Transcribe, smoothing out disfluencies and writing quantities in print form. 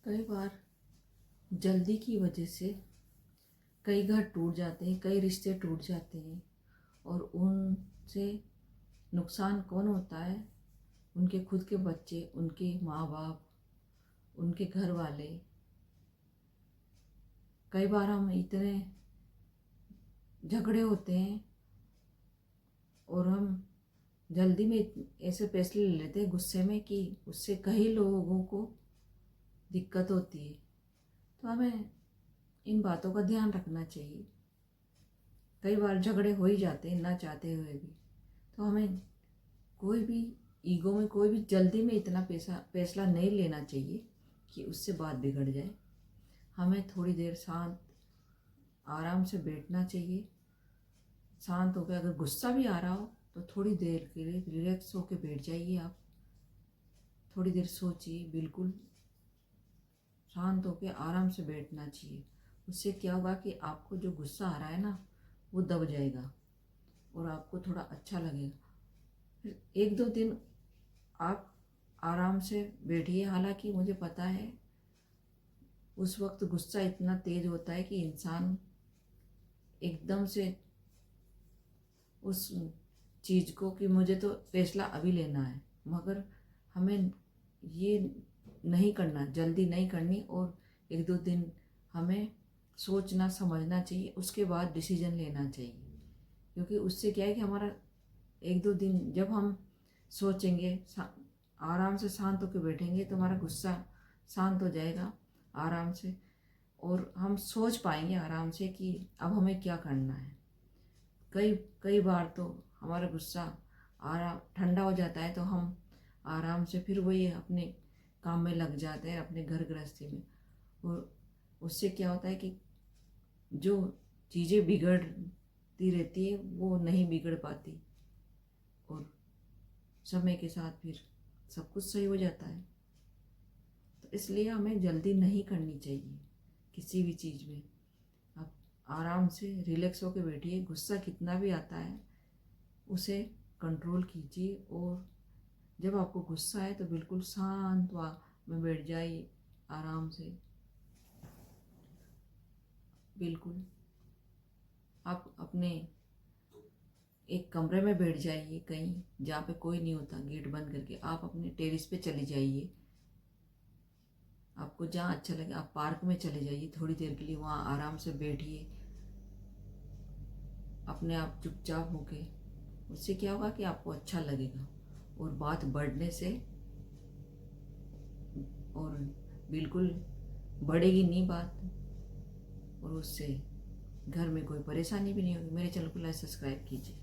कई बार जल्दी की वजह से कई घर टूट जाते हैं, कई रिश्ते टूट जाते हैं। और उनसे नुकसान कौन होता है? उनके खुद के बच्चे, उनके माँ बाप, उनके घर वाले। कई बार हम इतने झगड़े होते हैं और हम जल्दी में ऐसे फैसले ले लेते हैं गुस्से में कि उससे कई लोगों को दिक्कत होती है। तो हमें इन बातों का ध्यान रखना चाहिए। कई बार झगड़े हो ही जाते हैं ना चाहते हुए भी। तो हमें कोई भी ईगो में, कोई भी जल्दी में इतना फैसला नहीं लेना चाहिए कि उससे बात बिगड़ जाए। हमें थोड़ी देर शांत आराम से बैठना चाहिए। शांत होकर, अगर गुस्सा भी आ रहा हो तो थोड़ी देर के लिए रिलैक्स होकर बैठ जाइए। आप थोड़ी देर सोचिए, बिल्कुल शांत होकर आराम से बैठना चाहिए। उससे क्या होगा कि आपको जो गुस्सा आ रहा है ना, वो दब जाएगा और आपको थोड़ा अच्छा लगेगा। फिर एक दो दिन आप आराम से बैठिए। हालांकि मुझे पता है उस वक्त गुस्सा इतना तेज होता है कि इंसान एकदम से उस चीज़ को कि मुझे तो फैसला अभी लेना है, मगर हमें ये नहीं करना, जल्दी नहीं करनी। और एक दो दिन हमें सोचना समझना चाहिए, उसके बाद डिसीजन लेना चाहिए। क्योंकि उससे क्या है कि हमारा एक दो दिन जब हम सोचेंगे, आराम से शांत होकर बैठेंगे, तो हमारा गुस्सा शांत हो जाएगा आराम से। और हम सोच पाएंगे आराम से कि अब हमें क्या करना है। कई कई बार तो हमारा गुस्सा आराम ठंडा हो जाता है, तो हम आराम से फिर वही अपने काम में लग जाते हैं, अपने घर गृहस्थी में। और उससे क्या होता है कि जो चीज़ें बिगड़ती रहती है वो नहीं बिगड़ पाती और समय के साथ फिर सब कुछ सही हो जाता है। तो इसलिए हमें जल्दी नहीं करनी चाहिए किसी भी चीज़ में। आप आराम से रिलैक्स होकर बैठिए। गुस्सा कितना भी आता है उसे कंट्रोल कीजिए। और जब आपको गुस्सा है तो बिल्कुल शांत में बैठ जाइए आराम से। बिल्कुल आप अपने एक कमरे में बैठ जाइए, कहीं जहाँ पे कोई नहीं होता, गेट बंद करके। आप अपने टेरेस पे चले जाइए, आपको जहाँ अच्छा लगे। आप पार्क में चले जाइए, थोड़ी देर के लिए वहाँ आराम से बैठिए अपने आप चुपचाप होके। उससे क्या होगा कि आपको अच्छा लगेगा और बात बढ़ने से और बिल्कुल बढ़ेगी नहीं बात, और उससे घर में कोई परेशानी भी नहीं होगी। मेरे चैनल को लाइक सब्सक्राइब कीजिए।